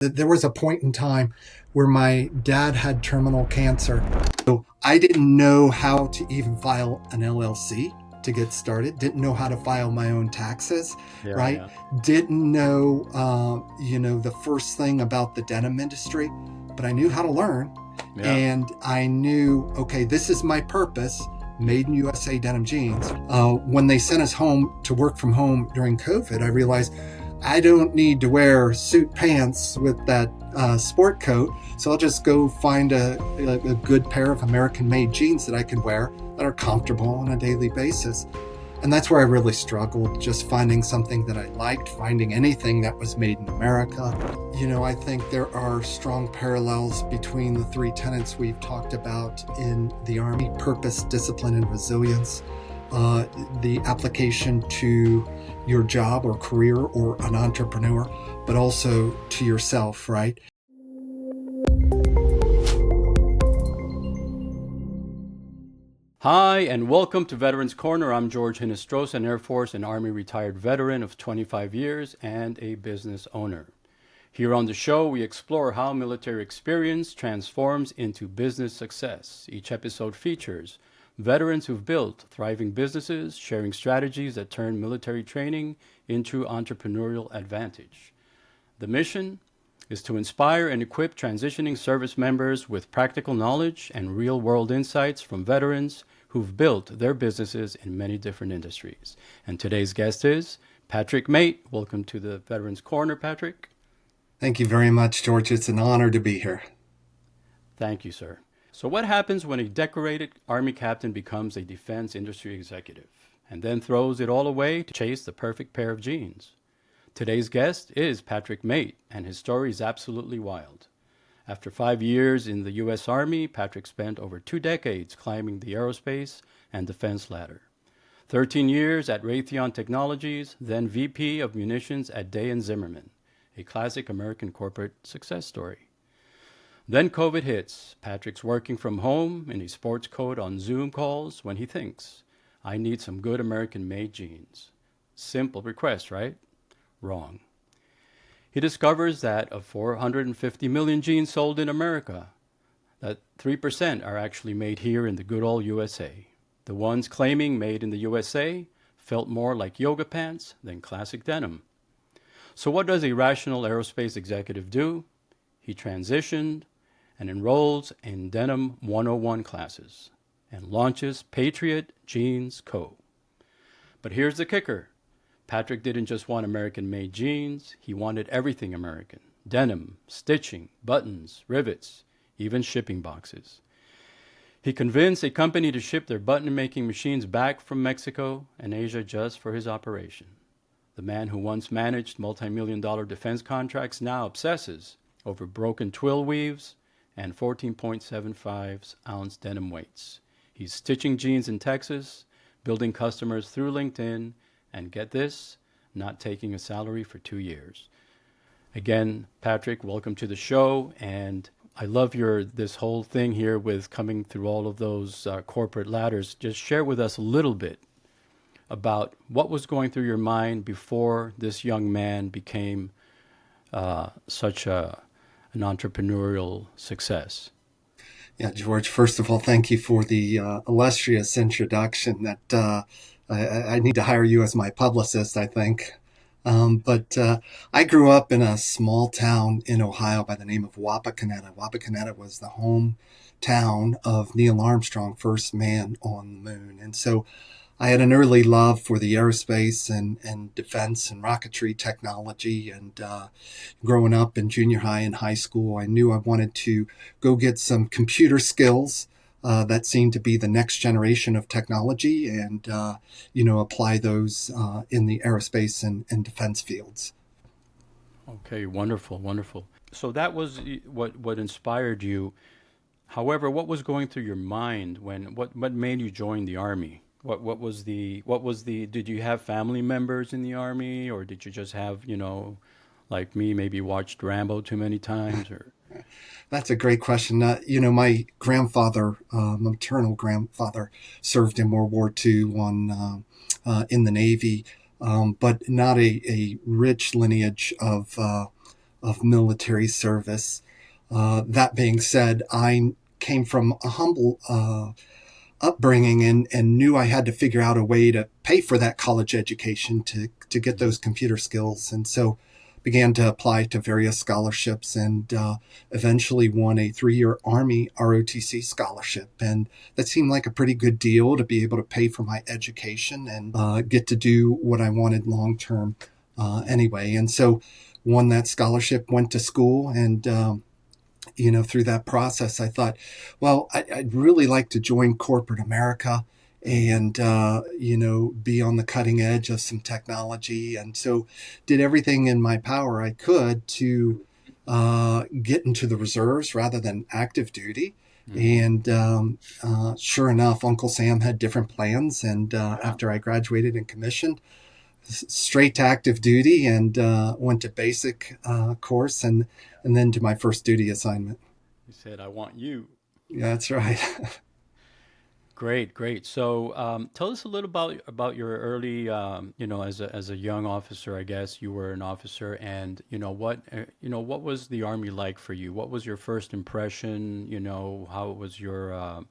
There was a point in time where my dad had terminal cancer. So I didn't know how to even file an LLC to get started, didn't know how to file my own taxes, Yeah, right? yeah, Didn't know, the first thing about the denim industry, but I knew how to learn. yeah. And I knew, okay, this is my purpose. Made in USA denim jeans. When they sent us home to work from home during COVID, I realized I don't need to wear suit pants with that sport coat, so I'll just go find a good pair of American-made jeans that I can wear that are comfortable on a daily basis. And that's where I really struggled, just finding something that I liked, finding anything that was made in America. I think there are strong parallels between the three tenets we've talked about in the Army: purpose, discipline, and resilience. The application to your job or career or an entrepreneur, but also to yourself, right? Hi, and welcome to Veterans Corner. I'm George Hinestrosa, an Air Force and Army retired veteran of 25 years and a business owner. Here on the show, we explore how military experience transforms into business success. Each episode features veterans who've built thriving businesses, sharing strategies that turn military training into entrepreneurial advantage. The mission is to inspire and equip transitioning service members with practical knowledge and real-world insights from veterans who've built their businesses in many different industries. And today's guest is Patrick Mate. Welcome to the Veterans Corner, Patrick. Thank you very much, George. It's an honor to be here. Thank you, sir. So what happens when a decorated Army captain becomes a defense industry executive and then throws it all away to chase the perfect pair of jeans? Today's guest is Patrick Mate, and his story is absolutely wild. After 5 years in the U.S. Army, Patrick spent over 2 decades climbing the aerospace and defense ladder. 13 years at Raytheon Technologies, then VP of Munitions at Day & Zimmerman, a classic American corporate success story. Then COVID hits. Patrick's working from home in a sports coat on Zoom calls when he thinks, I need some good American-made jeans. Simple request, right? Wrong. He discovers that of 450 million jeans sold in America, that 3% are actually made here in the good old USA. The ones claiming made in the USA felt more like yoga pants than classic denim. So what does a rational aerospace executive do? He transitioned and enrolls in Denim 101 classes and launches Patriot Jeans Co. But here's the kicker. Patrick didn't just want American-made jeans, he wanted everything American. Denim, stitching, buttons, rivets, even shipping boxes. He convinced a company to ship their button-making machines back from Mexico and Asia just for his operation. The man who once managed multi-million-dollar defense contracts now obsesses over broken twill weaves and 14.75-ounce denim weights. He's stitching jeans in Texas, building customers through LinkedIn, and get this, not taking a salary for 2 years. Again, Patrick, welcome to the show. And I love this whole thing here with coming through all of those corporate ladders. Just share with us a little bit about what was going through your mind before this young man became such an entrepreneurial success. Yeah, George, first of all, thank you for the illustrious introduction that I need to hire you as my publicist, I think. But I grew up in a small town in Ohio by the name of Wapakoneta. Wapakoneta was the hometown of Neil Armstrong, first man on the moon. And so I had an early love for the aerospace and defense and rocketry technology. And growing up in junior high and high school, I knew I wanted to go get some computer skills that seemed to be the next generation of technology and, apply those in the aerospace and defense fields. Okay, wonderful, wonderful. So that was what inspired you. However, what was going through your mind what made you join the Army? What was the did you have family members in the Army, or did you just have, like me, maybe watched Rambo too many times, or That's a great question. My grandfather, maternal grandfather, served in World War II in the Navy, but not a rich lineage of of military service. That being said, I came from a humble upbringing and knew I had to figure out a way to pay for that college education to get those computer skills. And so began to apply to various scholarships and eventually won a 3-year Army ROTC scholarship. And that seemed like a pretty good deal to be able to pay for my education and get to do what I wanted long term anyway. And so won that scholarship, went to school, and through that process, I thought, well, I'd really like to join corporate America and, be on the cutting edge of some technology. And so did everything in my power I could to get into the reserves rather than active duty. And sure enough, Uncle Sam had different plans. And after I graduated and commissioned, straight to active duty and went to basic course and then to my first duty assignment. You said, I want you. Yeah, that's right. Great, great. So, tell us a little about your early, as a young officer. I guess you were an officer, and what was the Army like for you? What was your first impression? How was your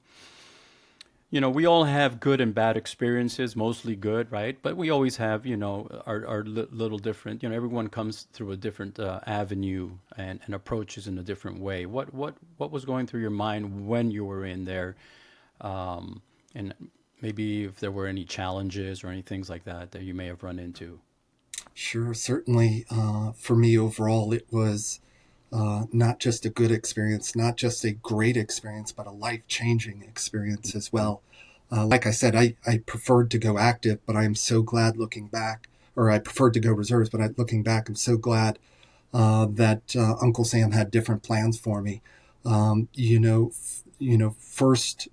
we all have good and bad experiences, mostly good, right? But we always have, our little different, everyone comes through a different avenue and approaches in a different way. What was going through your mind when you were in there? And maybe if there were any challenges or any things like that that you may have run into. Sure, certainly. For me overall, it was not just a good experience, not just a great experience, but a life-changing experience as well. Like I said, I preferred to go active, but I am so glad looking back, or I preferred to go reserves, but looking back, I'm so glad that Uncle Sam had different plans for me. First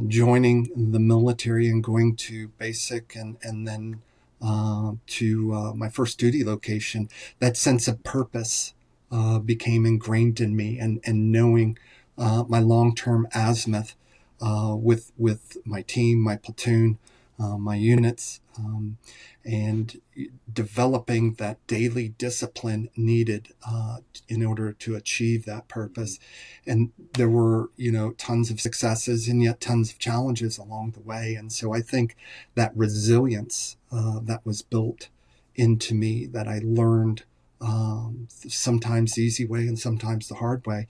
joining the military and going to basic and then to my first duty location, that sense of purpose became ingrained in me, and knowing my long-term azimuth with my team, my platoon, my units, and developing that daily discipline needed in order to achieve that purpose. And there were, tons of successes and yet tons of challenges along the way. And so I think that resilience that was built into me, that I learned sometimes the easy way and sometimes the hard way,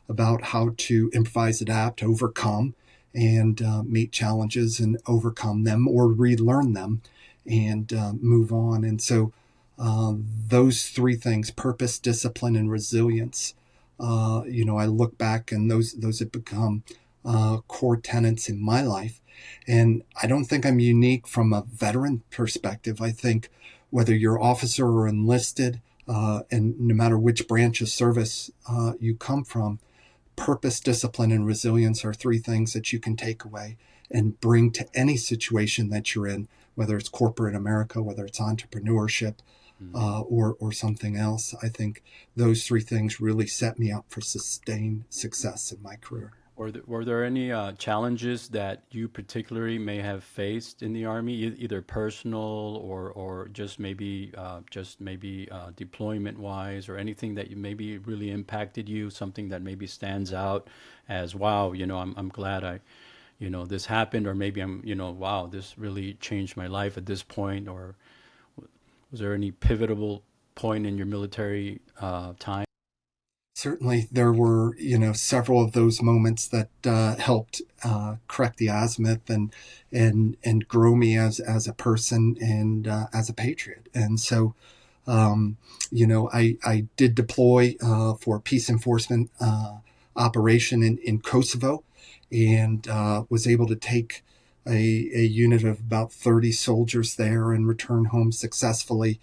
about how to improvise, adapt, overcome, and meet challenges and overcome them or relearn them and move on. And so those three things, purpose, discipline, and resilience, I look back and those have become core tenets in my life. And I don't think I'm unique from a veteran perspective. I think whether you're officer or enlisted, and no matter which branch of service you come from, purpose, discipline, and resilience are three things that you can take away and bring to any situation that you're in, whether it's corporate America, whether it's entrepreneurship, or something else. I think those three things really set me up for sustained success in my career. Were there any challenges that you particularly may have faced in the Army, either personal or just maybe deployment wise, or anything that you maybe really impacted you, something that maybe stands out as, wow, I'm glad this happened, or maybe wow, this really changed my life at this point, or was there any pivotal point in your military time? Certainly, there were, several of those moments that helped correct the azimuth and grow me as a person and as a patriot. And so, I did deploy for a peace enforcement operation in Kosovo, and was able to take a unit of about 30 soldiers there and return home successfully.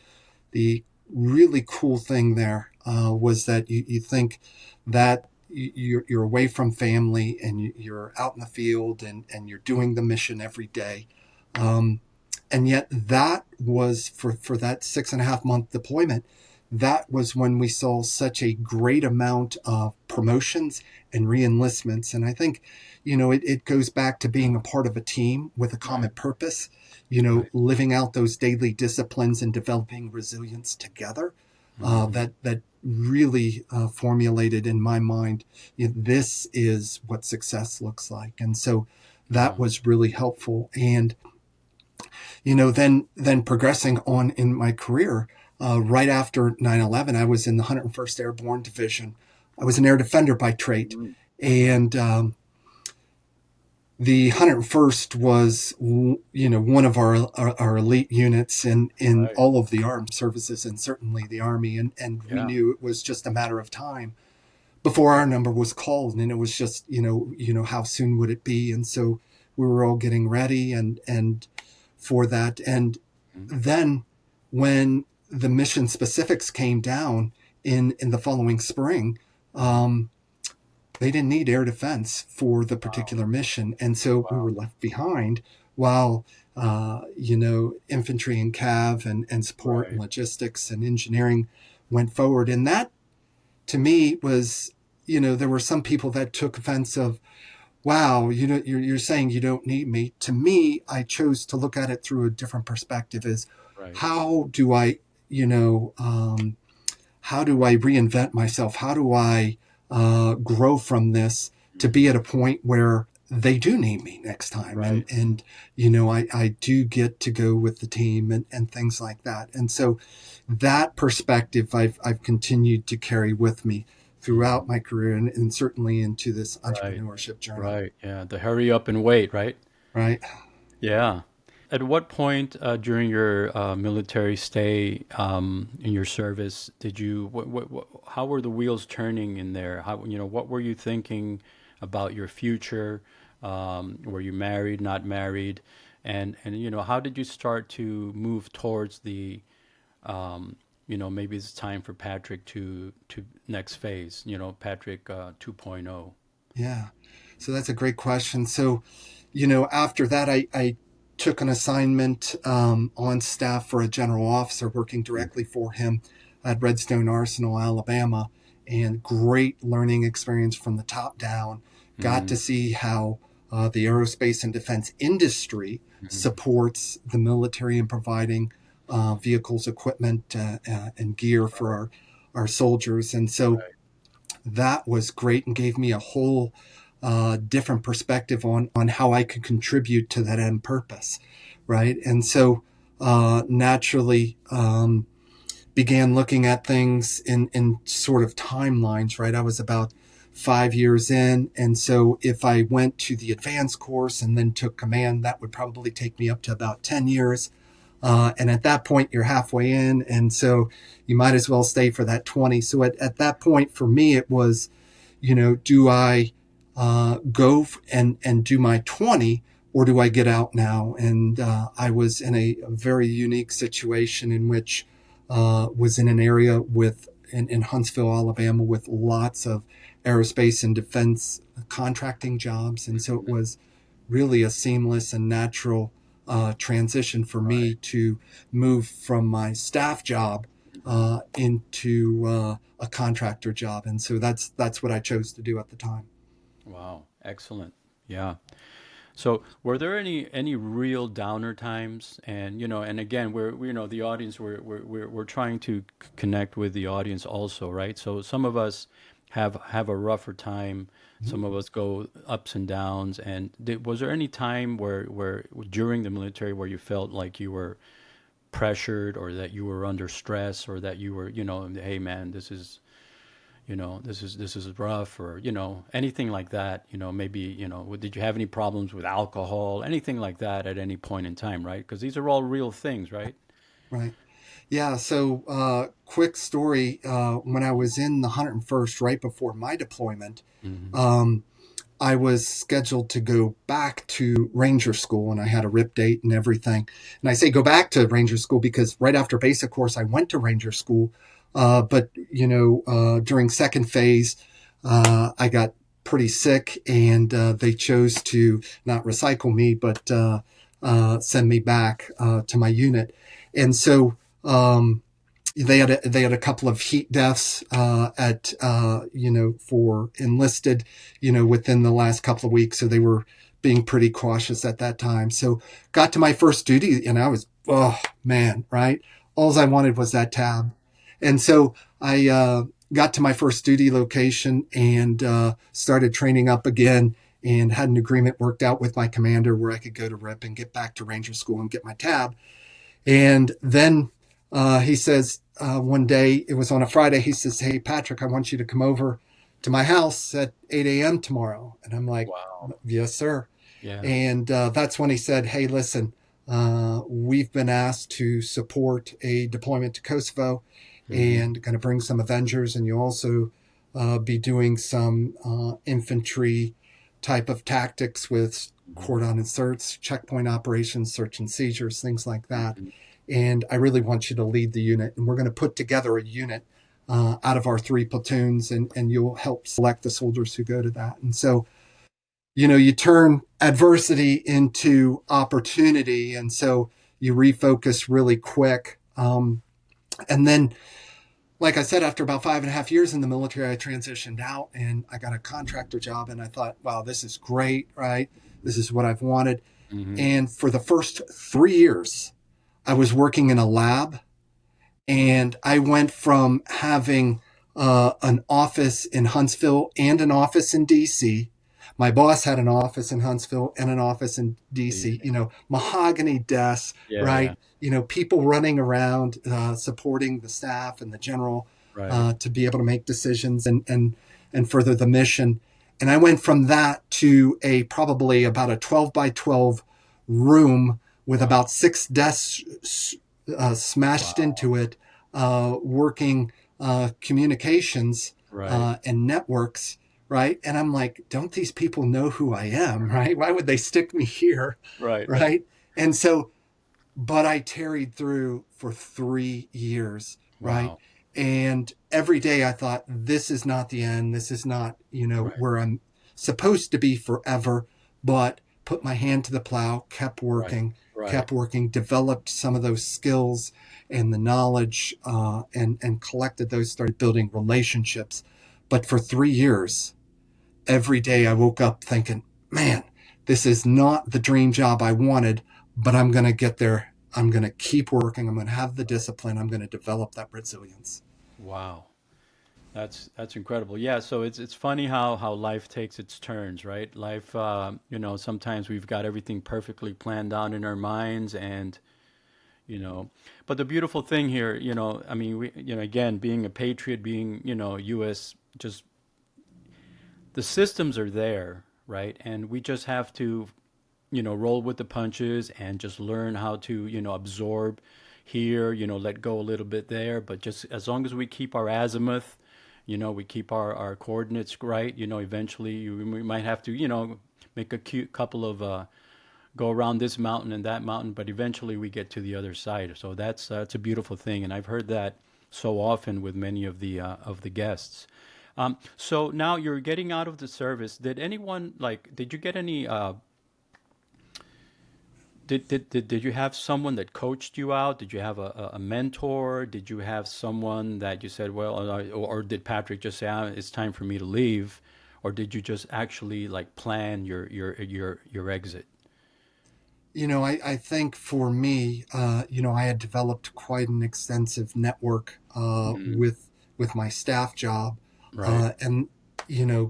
The really cool thing there was that you think that you're away from family and you're out in the field and you're doing the mission every day. And yet that was for that 6.5 month deployment, that was when we saw such a great amount of promotions and reenlistments. And I think, it goes back to being a part of a team with a common purpose, Right. living out those daily disciplines and developing resilience together. that really formulated in my mind, this is what success looks like. And so that Wow. was really helpful. And then progressing on in my career, right after 9/11, I was in the 101st Airborne Division. I was an air defender by trait, Mm. and the 101st was, one of our elite units in Right. all of the armed services, and certainly the Army. And we Yeah. knew it was just a matter of time before our number was called, and it was just, how soon would it be? And so we were all getting ready and for that. And Mm. then when the mission specifics came down in the following spring, Mhm. they didn't need air defense for the Wow. particular mission. And so we Wow. were left behind while, infantry and cav and support and Right. logistics and engineering went forward. And that to me was, there were some people that took offense of, wow, you're saying you don't need me. To me, I chose to look at it through a different perspective, is Right. how do I, you know, how do I reinvent myself? How do I grow from this to Mm. be at a point where they do need me next time? Right. And I do get to go with the team and things like that. And so that perspective I've continued to carry with me Mhm. throughout my career and certainly into this Right. entrepreneurship journey, Right. Yeah. The hurry up and wait, right? right? Yeah. At what point during your military stay in your service did you how were the wheels turning in there? How what were you thinking about your future? Were you married, not married? And how did you start to move towards the maybe it's time for Patrick to next phase, Patrick 2.0. Yeah. So that's a great question. So, after that, I took an assignment on staff for a general officer working directly for him at Redstone Arsenal, Alabama, and great learning experience from the top down. Got Mm-hmm. to see how the aerospace and defense industry supports the military in providing vehicles, equipment, and gear for our soldiers. And so that was great and gave me a whole different perspective on how I could contribute to that end purpose, right? And so naturally began looking at things in sort of timelines, right? I was about 5 years in, and so if I went to the advanced course and then took command, that would probably take me up to about 10 years. And at that point, you're halfway in. And so you might as well stay for that 20. So at that point, for me, it was, do I go and do my 20, or do I get out now? And I was in a very unique situation in which was in an area in Huntsville, Alabama, with lots of aerospace and defense contracting jobs. And so it was really a seamless and natural transition for me to move from my staff job into a contractor job, and so that's what I chose to do at the time. Wow, excellent. Yeah. So, were there any real downer times? And and again, the audience, we're trying to connect with the audience also, right? So, some of us have a rougher time. Some of us go ups and downs. And was there any time where during the military where you felt like you were pressured, or that you were under stress, or that you were, hey man, this is rough, or anything like that, maybe did you have any problems with alcohol, anything like that at any point in time, right? Because these are all real things, right? Right. Yeah. So, quick story. When I was in the 101st, right before my deployment, Hmm. um, I was scheduled to go back to Ranger School, and I had a RIP date and everything. And I say go back to Ranger School because right after basic course, I went to Ranger School. But, during second phase, I got pretty sick, and they chose to not recycle me, but send me back to my unit. And so, they had a couple of heat deaths at for enlisted within the last couple of weeks, so they were being pretty cautious at that time. So got to my first duty, and I was, oh man, right, all I wanted was that tab. And so I got to my first duty location and started training up again and had an agreement worked out with my commander where I could go to RIP and get back to Ranger School and get my tab. And then he says one day, it was on a Friday, he says, "Hey, Patrick, I want you to come over to my house at 8 a.m. tomorrow." And I'm like, Wow. "Yes, sir." Yeah. And that's when he said, "Hey, listen, we've been asked to support a deployment to Kosovo Hmm. and going to bring some Avengers, and you'll also be doing some infantry type of tactics with cordon inserts, checkpoint operations, search and seizures, things like that. Hmm. And I really want you to lead the unit. And we're going to put together a unit out of our 3 platoons, and you'll help select the soldiers who go to that." And so, you turn adversity into opportunity. And so you refocus really quick. And then, like I said, after about 5.5 years in the military, I transitioned out and I got a contractor job. And I thought, wow, this is great, right? This is what I've wanted. Hmm. And for the first 3 years, I was working in a lab, and I went from having an office in Huntsville and an office in DC. My boss had an office in Huntsville and an office in Yeah. DC, mahogany desks, Yeah. Yeah. right? People running around, supporting the staff and the general Right. to be able to make decisions and further the mission. And I went from that to a probably about a 12 by 12 room with Wow. about 6 desks smashed Wow. into it, working communications Right. and networks, right? And I'm like, don't these people know who I am, right? Why would they stick me here, Right. Right. right? And so, but I tarried through for 3 years, right? Wow. And every day I thought, this is not the end. This is not, Right. where I'm supposed to be forever, but put my hand to the plow, Right. Right. kept working, developed some of those skills and the knowledge, and collected those, started building relationships. But for 3 years, every day I woke up thinking, man, this is not the dream job I wanted, but I'm going to get there. I'm going to keep working. I'm going to have the discipline. I'm going to develop that resilience. Wow. That's incredible. Yeah, so it's funny how life takes its turns, right? Life, sometimes we've got everything perfectly planned out in our minds, and you know, but the beautiful thing here, I mean, again, being a patriot, being, U.S., just the systems are there, right? And we just have to, roll with the punches and just learn how to, absorb here, let go a little bit there. But just as long as we keep our azimuth, we keep our coordinates right, eventually we might have to, make a cute couple of, go around this mountain and that mountain, but eventually we get to the other side. So that's a beautiful thing. And I've heard that so often with many of the guests. So now you're getting out of the service. Did anyone like? Did you get any? Did you have someone that coached you out? Did you have a mentor? Did you have someone that you said, well, or did Patrick just say, it's time for me to leave, or did you just actually like plan your exit? I think for me, I had developed quite an extensive network Hmm. with my staff job, Right. and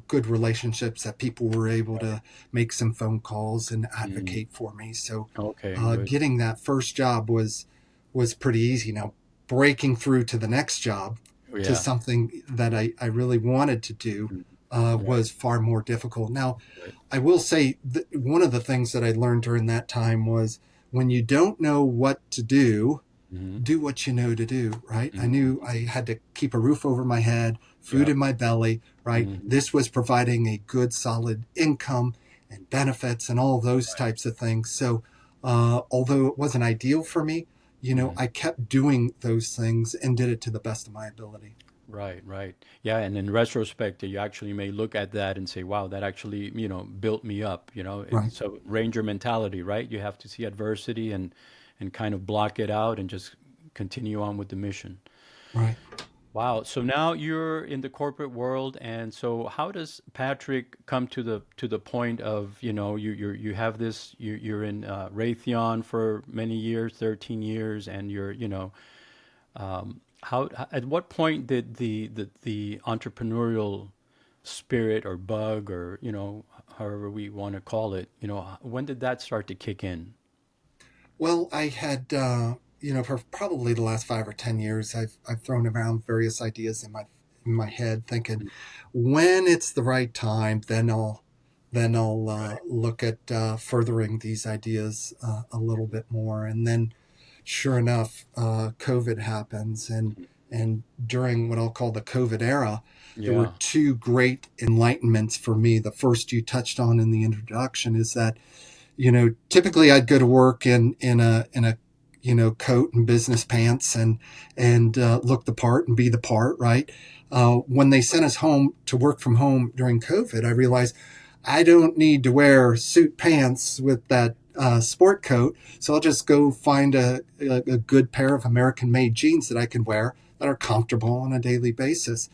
good relationships that people were able Right. to make some phone calls and Hmm. advocate for me. So, Okay. Good. getting that first job was pretty easy. Now, breaking through to the next job, to Yeah. something that I really wanted to do, Mhm. Right. was far more difficult. Now, Right. I will say that one of the things that I learned during that time was, when you don't know what to Hmm. do what you know to do, right? I Hmm. knew I had to keep a roof over my head, food Yep. in my belly, right? Hmm. This was providing a good, solid income and benefits and all those Right. types of things. So, although it wasn't ideal for me, Hmm. I kept doing those things and did it to the best of my ability. Right, right. Yeah, and in retrospect, you actually may look at that and say, wow, that actually, built me up, Right, So ranger mentality, right? You have to see adversity and kind of block it out and just continue on with the mission. right. Wow. So now you're in the corporate world, and so how does Patrick come to the point of, you have this, you're in Raytheon for many years, 13 years, and you're, how at what point did the entrepreneurial spirit or bug, or however we want to call it, when did that start to kick in? Well, I had, for probably the last 5 or 10 years, I've thrown around various ideas in my head, thinking when it's the right time, then I'll Right. look at furthering these ideas a little bit more. And then, sure enough, COVID happens, and during what I'll call the COVID era, there were Yeah. two great enlightenments for me. The first you touched on in the introduction is that typically I'd go to work in a coat and business pants and look the part and be the part, right? When they sent us home to work from home during COVID, I realized I don't need to wear suit pants with that sport coat, so I'll just go find a good pair of American-made jeans that I can wear that are comfortable on a daily basis.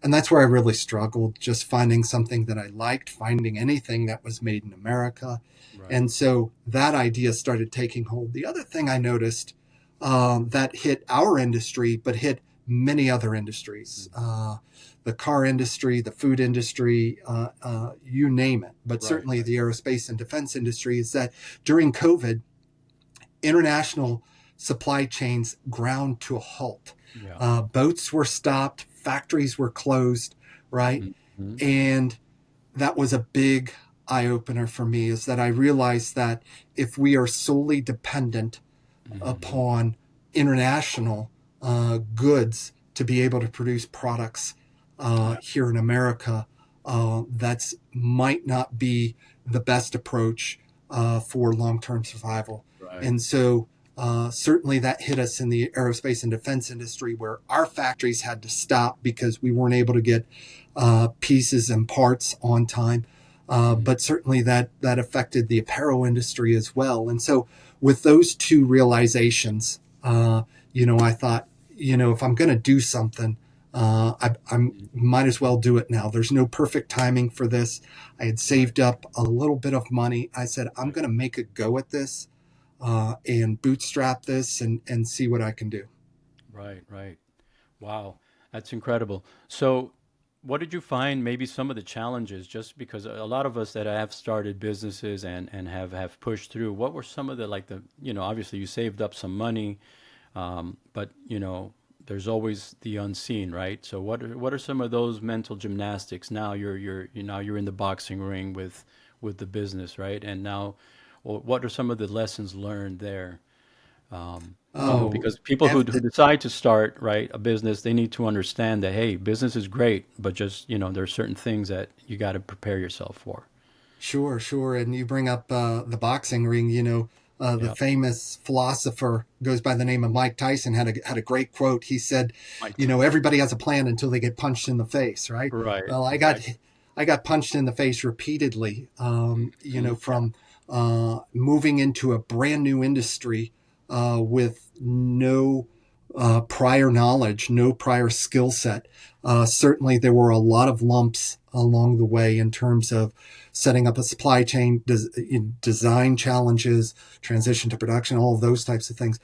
And that's where I really struggled, just finding something that I liked, finding anything that was made in America. Right. And so that idea started taking hold. The other thing I noticed that hit our industry, but hit many other industries, the car industry, the food industry, you name it, but Right. certainly Right. the aerospace and defense industry, is that during COVID, international supply chains ground to a halt. Yeah. Boats were stopped, factories were closed, right? Hmm. And that was a big eye opener for me, is that I realized that if we are solely dependent Hmm. upon international goods to be able to produce products Yeah. here in America, that's might not be the best approach for long-term survival. Right. And so certainly that hit us in the aerospace and defense industry, where our factories had to stop because we weren't able to get pieces and parts on time. Hmm. But certainly that affected the apparel industry as well. And so with those two realizations, I thought, if I'm going to do something, I might as well do it now. There's no perfect timing for this. I had Right. saved up a little bit of money. I said, I'm Right. going to make a go at this and bootstrap this and see what I can do. Right. Right. Wow, that's incredible. So, what did you find maybe some of the challenges, just because a lot of us that have started businesses and have pushed through, what were some of the, like, the, obviously you saved up some money, but there's always the unseen, right? So what are some of those mental gymnastics? Now you're in the boxing ring with the business, right? And now, well, what are some of the lessons learned there? Oh, Because people who ev- decide to start, right, a business, they need to understand that, hey, business is great, but just, there are certain things that you got to prepare yourself for. Sure, sure. And you bring up the boxing ring. The Yeah. famous philosopher goes by the name of Mike Tyson had a great quote. He said, Mike. everybody has a plan until they get punched in the face, right? Right. Well, Exactly. I got punched in the face repeatedly. Yeah. From moving into a brand new industry with no prior knowledge, no prior skill set. Certainly, there were a lot of lumps along the way in terms of setting up a supply chain, design challenges, transition to production, all of those types of things.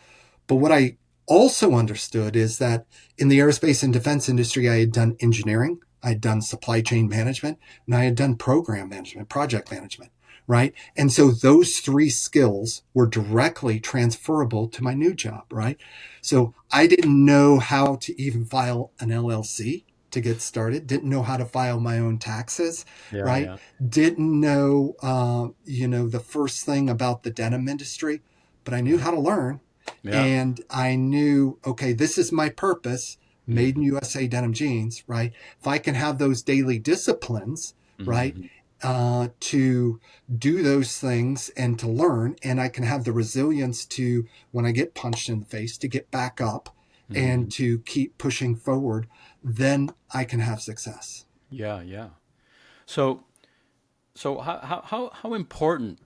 But what I also understood is that in the aerospace and defense industry, I had done engineering, I had done supply chain management, and I had done program management, project management, right? And so those three skills were directly transferable to my new job, right? So I didn't know how to even file an LLC to get started, didn't know how to file my own taxes, Yeah. right? Yeah. Didn't know, the first thing about the denim industry, but I knew Right. how to learn. Yeah. And I knew, okay, this is my purpose, made in Hmm. USA denim jeans, right? If I can have those daily disciplines, right, Hmm. to do those things and to learn, and I can have the resilience to, when I get punched in the face, to get back up and Hmm. to keep pushing forward, then I can have success. Yeah. Yeah. So, so how important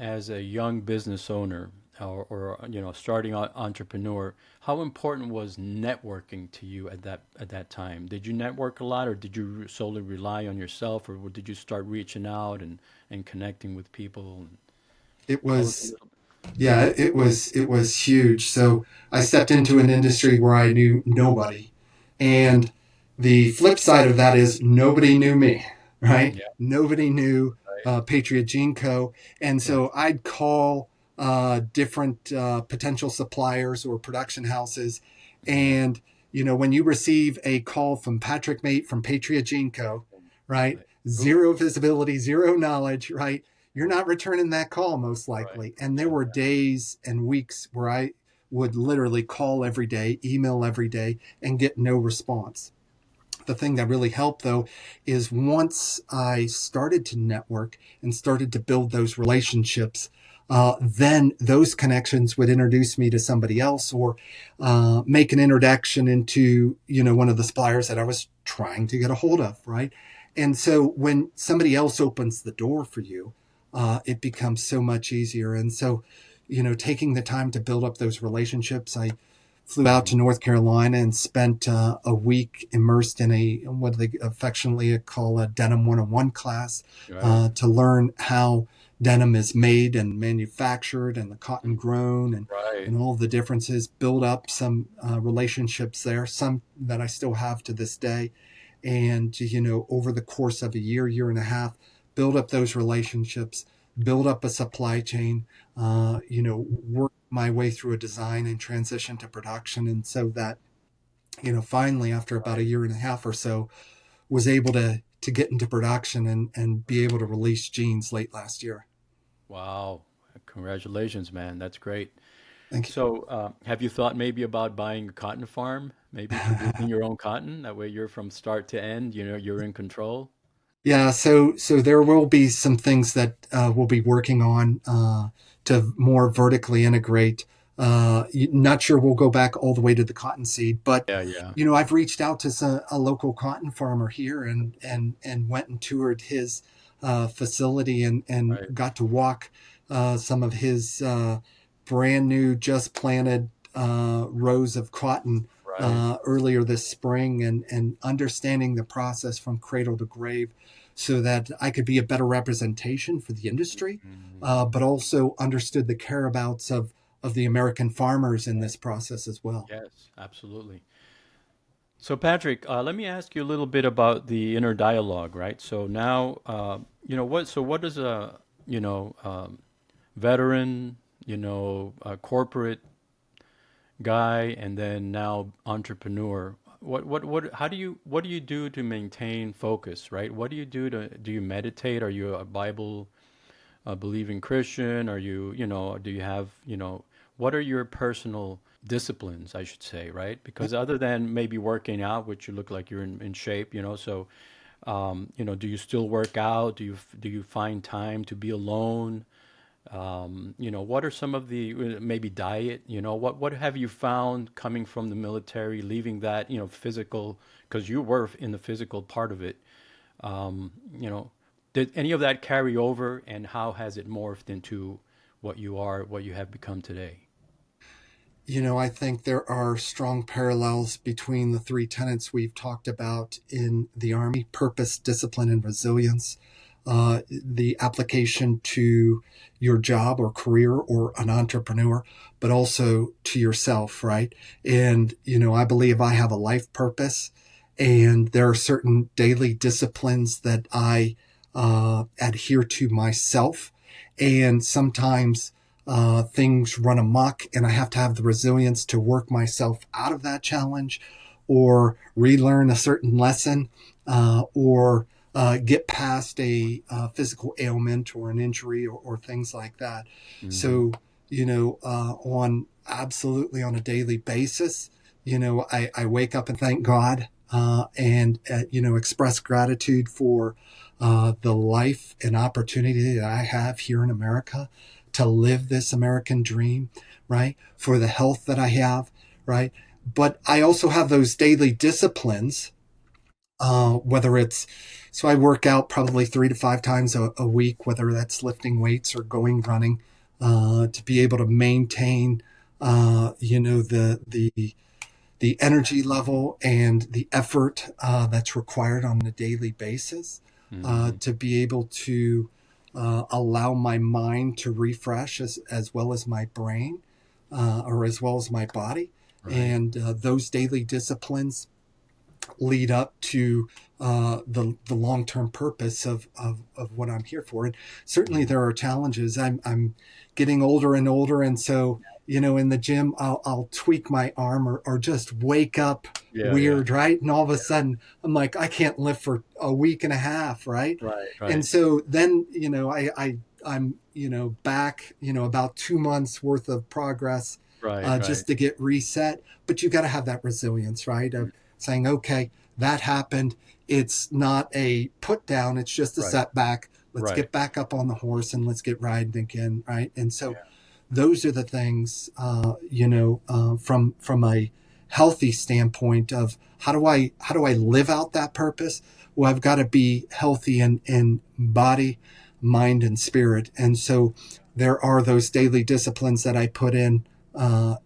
as a young business owner, or starting entrepreneur, how important was networking to you at that time? Did you network a lot, or did you solely rely on yourself, or did you start reaching out and connecting with people? It Tell us a was little bit. Yeah, it was huge. So I stepped into an industry where I knew nobody, and the flip side of that is nobody knew me, right? Yeah. Nobody knew Right. Patriot Jean Co. And Right. so I'd call different potential suppliers or production houses, Yeah. and when you receive a call from Patrick Mate from Patriot Jean Co., right? Right. Who? Zero visibility, zero knowledge, right? You're not returning that call most Right. likely. And there Yeah. were days and weeks where I would literally call every day, email every day, and get no response. The thing that really helped though is once I started to network and started to build those relationships, then those connections would introduce me to somebody else or make an introduction into one of the suppliers that I was trying to get a hold of, right? And so when somebody else opens the door for you, it becomes so much easier. And so, taking the time to build up those relationships, I flew out Mhm. to North Carolina and spent a week immersed in a what they affectionately call a Denim 101 class Right. to learn how denim is made and manufactured and the cotton Mhm. grown and Right. all the differences. Build up some relationships there, some that I still have to this day. And over the course of a year, year and a half, build up those relationships, build up a supply chain, work my way through a design and transition to production. And so that, finally, after about a Right. year and a half or so, was able to get into production and be able to release jeans late last year. Wow. Congratulations, man. That's great. Thank So, have you thought maybe about buying a cotton farm, maybe producing you. your own cotton? That way you're from start to end, you're in control. Yeah, so there will be some things that we'll be working on to more vertically integrate. Not sure we'll go back all the way to the cottonseed, but Yeah, yeah. I've reached out to a local cotton farmer here and went and toured his facility and Right. got to walk some of his brand new, just planted rows of cotton Right. earlier this spring and understanding the process from cradle to grave so that I could be a better representation for the industry, Mhm. but also understood the careabouts of the American farmers in this process as well. Yes, absolutely. So, Patrick, let me ask you a little bit about the inner dialogue, right? So now, what does a, veteran, corporate guy, and then now entrepreneur, what do you do to maintain focus, right? What do you meditate? Are you a Bible believing Christian? Are you, do you have, what are your personal disciplines, I should say, right? Because other than maybe working out, which you look like you're in shape, so, do you still work out? Do you find time to be alone? What are some of the maybe diet? What have you found coming from the military, leaving that, physical, because you were in the physical part of it. Um, you know, did any of that carry over, and how has it morphed into what you have become today? I think there are strong parallels between the three tenets we've talked about in the Army: purpose, discipline, and resilience. The application to your job or career or an entrepreneur, but also to yourself, right? And, I believe I have a life purpose, and there are certain daily disciplines that I adhere to myself. And sometimes things run amok, and I have to have the resilience to work myself out of that challenge or relearn a certain lesson or get past a physical ailment or an injury or things like that. Hmm. So, on absolutely on a daily basis, I wake up and thank God and, express gratitude for the life and opportunity that I have here in America to live this American dream, right? For the health that I have, right? But I also have those daily disciplines, whether it's, so I work out probably 3 to 5 times a week, whether that's lifting weights or going running, to be able to maintain, the energy level and the effort that's required on a daily basis, Hmm. to be able to allow my mind to refresh as well as my brain, or as well as my body. Right. And those daily disciplines lead up to the long term purpose of what I'm here for. And certainly Mhm. there are challenges. I'm getting older and older, and so in the gym I'll tweak my arm, or just wake up Yeah, yeah. weird, right? And all of a sudden I'm like, I can't lift for a week and a half, right? Right, And right, so then I'm back, about 2 months worth of progress, right, right. just to get reset. But you got to have that resilience, right? Of saying, okay, that happened. It's not a put down, it's just a Right, setback. Let's right. get back up on the horse and let's get riding again, right? And so Yeah. those are the things, from a healthy standpoint of how do I live out that purpose? Well, I've got to be healthy in body, mind, and spirit. And so there are those daily disciplines that I put in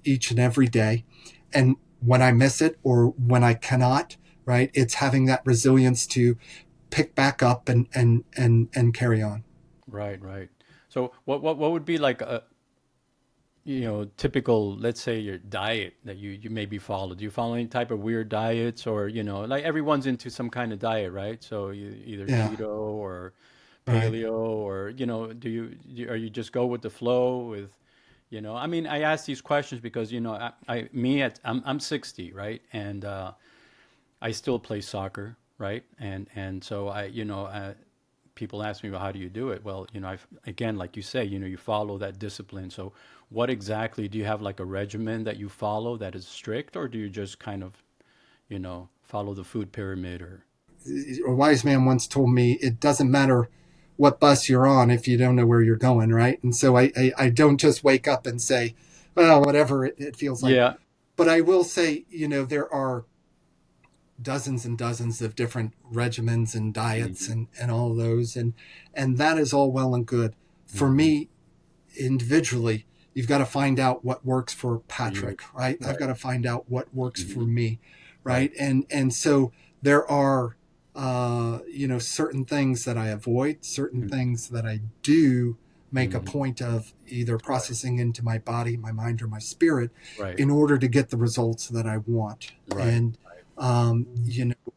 each and every day. And when I miss it or when I cannot, right, it's having that resilience to pick back up and carry on. Right, right. So what would be like a typical, let's say, your diet that you maybe follow? Do you follow any type of weird diets, or like everyone's into some kind of diet, right? So you either Yeah, keto or right. paleo, or are you just go with the flow with, I mean, I ask these questions because I'm 60, right? And I still play soccer, right? And so people ask me, well, how do you do it? Well, again, like you say, you follow that discipline. So what exactly do you have, like a regimen that you follow that is strict, or do you just kind of, follow the food pyramid or? A wise man once told me it doesn't matter what bus you're on if you don't know where you're going, right? And so I don't just wake up and say, well, whatever it feels like. Yeah. But I will say, there are dozens and dozens of different regimens and diets Hmm. and all of those. And that is all well and good. For Hmm. me, individually, you've got to find out what works for For you. Patrick, right? I've got Right. to find out what works for Hmm. me, Right. right? And so there are certain things that I avoid, certain Hmm. things that I do make a Hmm. point of either Right. processing into my body, my mind, or my spirit Right. in order to get the results that I want. Right. And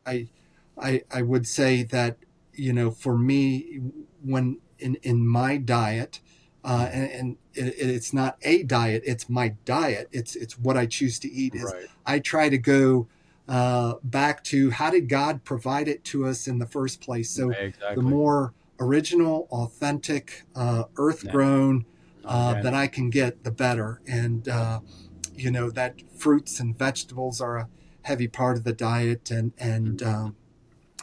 I I would say that for me, when in my diet, Hmm. and it's not a diet, it's my diet, it's what I choose to eat, is Right. I try to go back to how did God provide it to us in the first place. So the Exactly. more original, authentic, earth Nat- grown that Organic. I can get, the better. And that fruits and vegetables are a heavy part of the diet, and Hmm.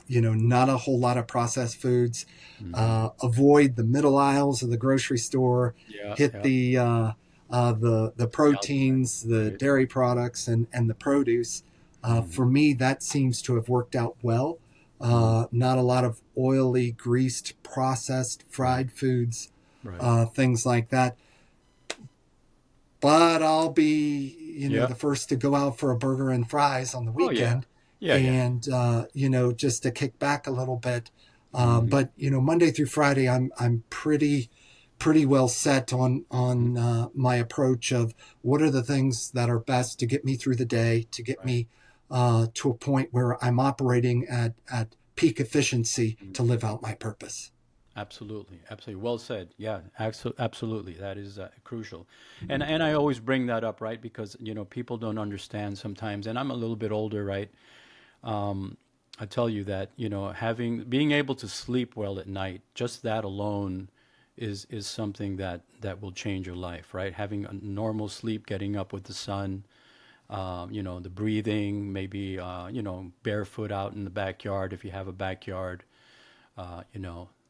not a whole lot of processed foods. Hmm. Avoid the middle aisles of the grocery store. Yeah. Hit Yeah. the The ultimate. proteins, the Right. dairy products, and the produce. Hmm. For me, that seems to have worked out well. Hmm. Not a lot of oily, greased, processed, Right. fried foods, Right. things like that. But I'll be, Yeah. the first to go out for a burger and fries on the Oh yeah. weekend, Yeah. Yeah. and just to kick back a little bit. Hmm. But Monday through Friday, I'm pretty well set on my approach of what are the things that are best to get me through the day, to get Right. me to a point where I'm operating at peak efficiency Mhm. to live out my purpose. Absolutely, absolutely. Well said. Yeah, absolutely. That is crucial, and I always bring that up, right? Because people don't understand sometimes, and I'm a little bit older, right? Um, I tell you that having being able to sleep well at night, just that alone, is something that will change your life, right? Having a normal sleep, getting up with the sun, the breathing, maybe barefoot out in the backyard if you have a backyard,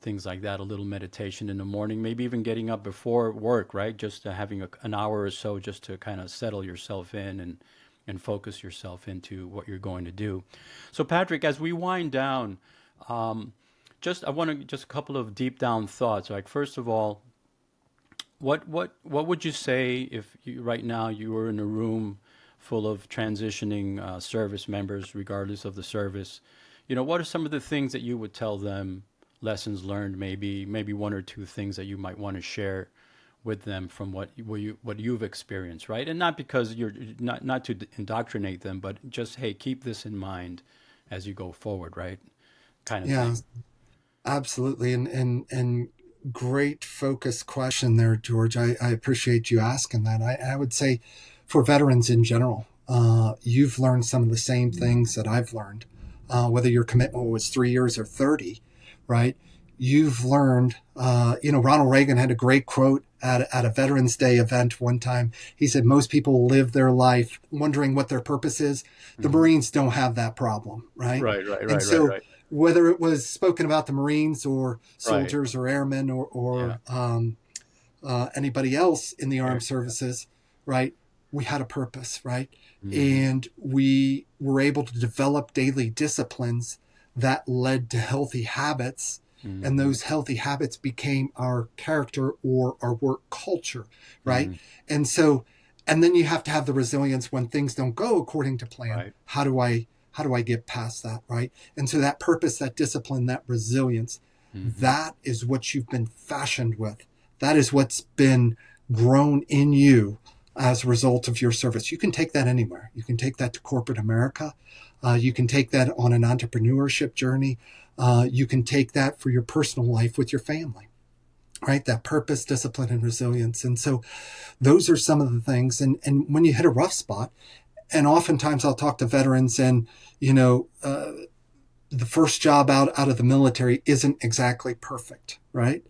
things like that, a little meditation in the morning, maybe even getting up before work, right? Just having an hour or so just to kind of settle yourself in and focus yourself into what you're going to do. So, Patrick, as we wind down, um, I want to just a couple of deep down thoughts. Like, first of all, what would you say if right now you were in a room full of transitioning service members, regardless of the service? What are some of the things that you would tell them lessons learned, maybe one or two things that you might want to share with them from what you've experienced, right? And not because you're not to indoctrinate them, but just, hey, keep this in mind as you go forward, right? Kind of Yeah, thing. absolutely. And great focused question there, George. I appreciate you asking that. I would say for veterans in general, you've learned some of the same things that I've learned, whether your commitment was 3 years or 30, right? You've learned, Ronald Reagan had a great quote at a Veterans Day event one time. He said, most people live their life wondering what their purpose is. The Hmm. Marines don't have that problem, right? Right, right, And right, right, so right, whether it was spoken about the Marines or right. soldiers or airmen Yeah. or anybody else in the There. armed services, right? We had a purpose, right? Hmm. And we were able to develop daily disciplines that led to healthy habits. And Hmm. those healthy habits became our character or our work culture, right? Hmm. And so, and then you have to have the resilience when things don't go according to plan. Right. How do I get past that, right? And so that purpose, that discipline, that resilience, Hmm. that is what you've been fashioned with. That is what's been grown in you as a result of your service. You can take that anywhere. You can take that to corporate America. You can take that on an entrepreneurship journey. You can take that for your personal life with your family, right? That purpose, discipline, and resilience. And so those are some of the things. And when you hit a rough spot, and oftentimes I'll talk to veterans and, you know, the first job out of the military isn't exactly perfect, right?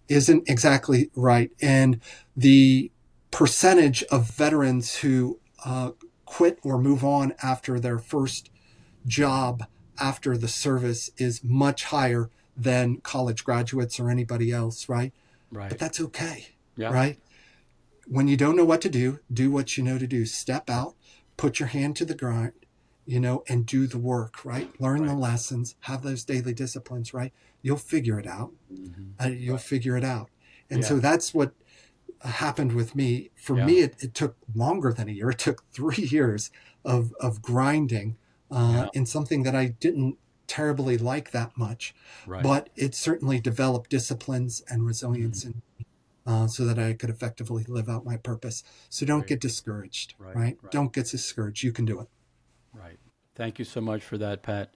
Isn't exactly right. And the percentage of veterans who quit or move on after their first job after the service is much higher than college graduates or anybody else, right? But Right. that's okay, Yeah. right? When you don't know what to do what you know to do. Step out, put your hand to the grind, and do the work, right? Learn the Right. lessons, have those daily disciplines, right? You'll figure it out. Hmm. You'll Right. figure it out. And Yeah. so that's what happened with me. For Yeah. me, it took longer than a year. It took 3 years of grinding Yeah. in something that I didn't terribly like that much, Right. but it certainly developed disciplines and Hmm. resilience so that I could effectively live out my purpose. So don't Great. get discouraged, Right. right? Right. Don't get discouraged. You can do it. Right. Thank you so much for that, Pat.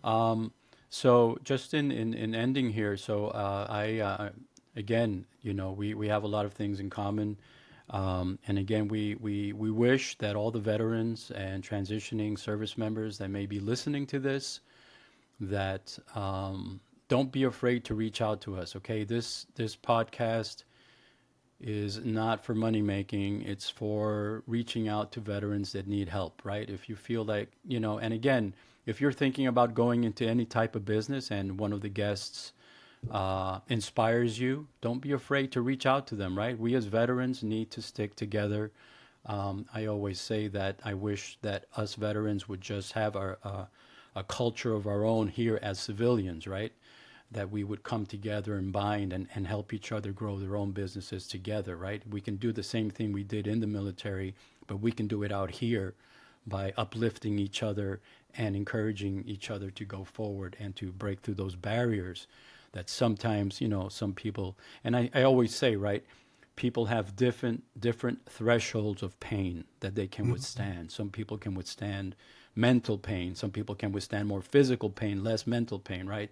Um, so just in ending here, so I again, we have a lot of things in common. And again, we wish that all the veterans and transitioning service members that may be listening to this, that don't be afraid to reach out to us. Okay, this podcast is not for money making. It's for reaching out to veterans that need help, right? If you feel like, and again, if you're thinking about going into any type of business and one of the guests inspires you, don't be afraid to reach out to them, right? We as veterans need to stick together. I always say that I wish that us veterans would just have a culture of our own here as civilians, right? That we would come together and bind and help each other grow their own businesses together, right? We can do the same thing we did in the military, but we can do it out here by uplifting each other and encouraging each other to go forward and to break through those barriers that sometimes, some people, and I always say, right, people have different thresholds of pain that they can Mhm. withstand. Some people can withstand mental pain. Some people can withstand more physical pain, less mental pain, right?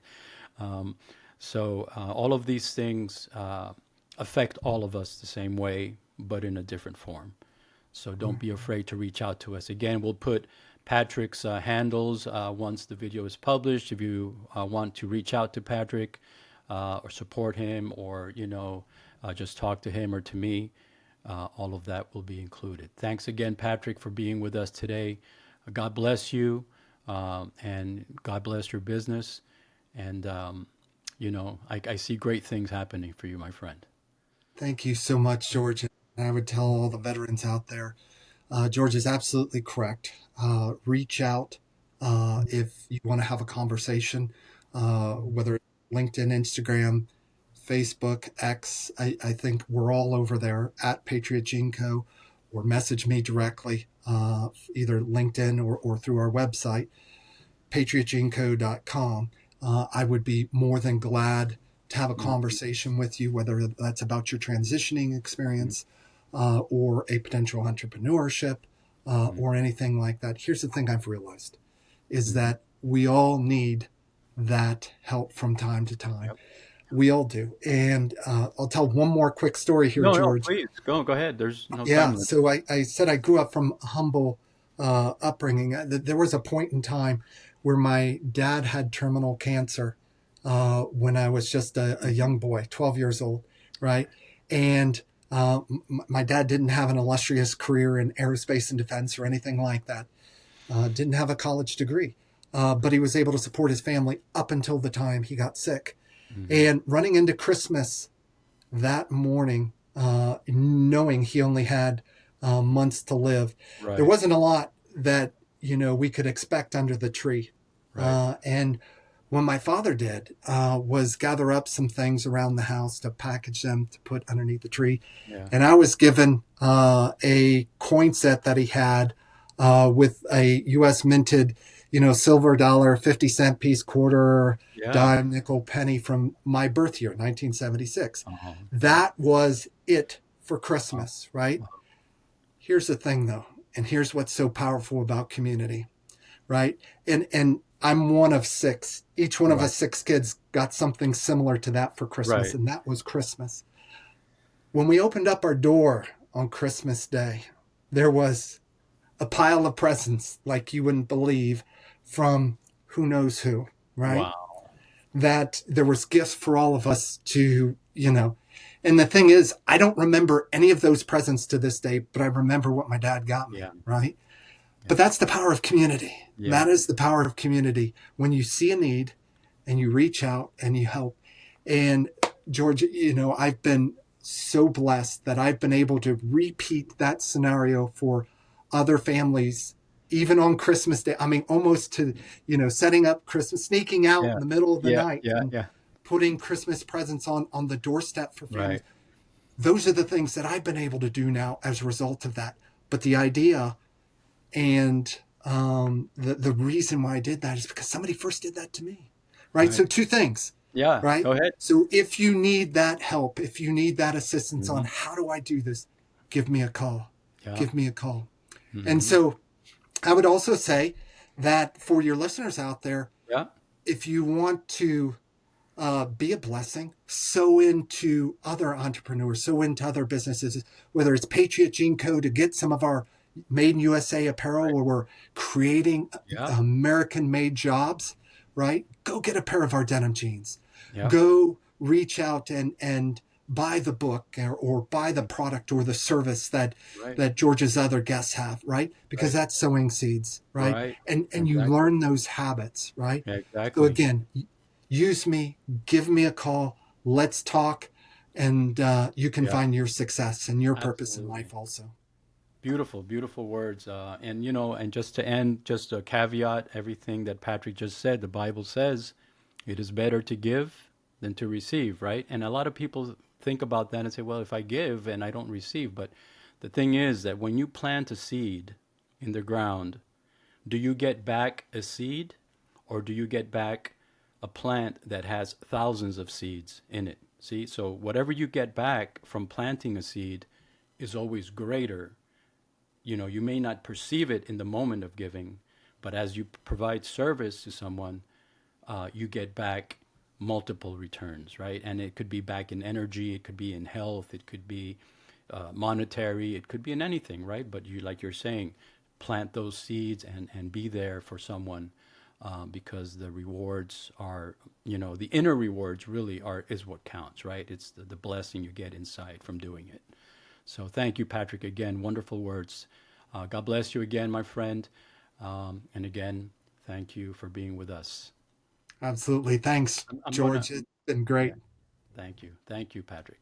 Um, so all of these things affect all of us the same way, but in a different form. So don't be afraid to reach out to us. Again, we'll put Patrick's handles once the video is published. If you want to reach out to Patrick or support him, or just talk to him or to me, all of that will be included. Thanks again, Patrick, for being with us today. God bless you, and God bless your business. And I see great things happening for you, my friend. Thank you so much, George. And I would tell all the veterans out there, George is absolutely correct. Reach out if you want to have a conversation, whether it's LinkedIn, Instagram, Facebook, X. I think we're all over there at Patriot Jean Co. Or message me directly, either LinkedIn or through our website, patriotjeanco.com. I would be more than glad to have a conversation with you, whether that's about your transitioning experience or a potential entrepreneurship or anything like that. Here's the thing I've realized is that we all need that help from time to time. Yep. We all do. And I'll tell one more quick story here, No, no, George. please go ahead. There's no time Yeah. limit. So I said I grew up from a humble upbringing. There was a point in time where my dad had terminal cancer when I was just a young boy, 12 years old, right? And my dad didn't have an illustrious career in aerospace and defense or anything like that. Didn't have a college degree, but he was able to support his family up until the time he got sick. And running into Christmas that morning, knowing he only had months to live, there Right, wasn't a lot that we could expect under the tree. right. And what my father did was gather up some things around the house to package them to put underneath the tree. Yeah, And I was given a coin set that he had with a U.S. minted, silver dollar, 50-cent piece, quarter, yeah. dime, nickel, penny from my birth year, 1976. Uh-huh. That was it for Christmas, right? Here's the thing, though, and here's what's so powerful about community, right? And I'm one of six. Each one of Right, us six kids got something similar to that for Christmas, right. and that was Christmas. When we opened up our door on Christmas Day, there was a pile of presents like you wouldn't believe from who knows who, right? Wow. That there was gifts for all of us to. And the thing is, I don't remember any of those presents to this day, but I remember what my dad got me, Yeah, right? yeah, But that's the power of community. yeah. That is the power of community. When you see a need and you reach out and you help. And George, I've been so blessed that I've been able to repeat that scenario for other families, even on Christmas Day. I mean, almost to, setting up Christmas, sneaking out Yeah, in the middle of the yeah, night yeah, and yeah. putting Christmas presents on the doorstep for families. Right. Those are the things that I've been able to do now as a result of that. But the idea and the reason why I did that is because somebody first did that to me, right? Right. So two things, Yeah, right? go ahead. So if you need that help, if you need that assistance Hmm. on how do I do this, give me a call. Yeah. Give me a call. And Hmm. so I would also say that for your listeners out there, Yeah. if you want to be a blessing, sow into other entrepreneurs, sow into other businesses, whether it's Patriot Jean Co. to get some of our made in USA apparel Right. where we're creating Yeah. American made jobs, right? Go get a pair of our denim jeans. Yeah. Go reach out and buy the book or buy the product or the service that Right. that George's other guests have, right? Because Right. that's sowing seeds, right? Right. And you Exactly. learn those habits, right? So Exactly. again, use me, give me a call, let's talk, and you can Yeah. find your success and your purpose in Absolutely. life also. Beautiful, beautiful words. And just to end, just a caveat, everything that Patrick just said, the Bible says it is better to give than to receive, right? And a lot of people think about that and say, well, if I give and I don't receive, but the thing is that when you plant a seed in the ground, do you get back a seed or do you get back a plant that has thousands of seeds in it? See, so whatever you get back from planting a seed is always greater. You may not perceive it in the moment of giving, but as you provide service to someone, you get back multiple returns, right? And it could be back in energy, it could be in health, it could be monetary, it could be in anything, right? But like you're saying, plant those seeds and be there for someone because the rewards are, the inner rewards really is what counts, right? It's the blessing you get inside from doing it. So thank you, Patrick, again. Wonderful words. God bless you again, my friend. And again, thank you for being with us. Absolutely. Thanks, I'm gonna, George. It's been great. yeah, thank you. Thank you, Patrick.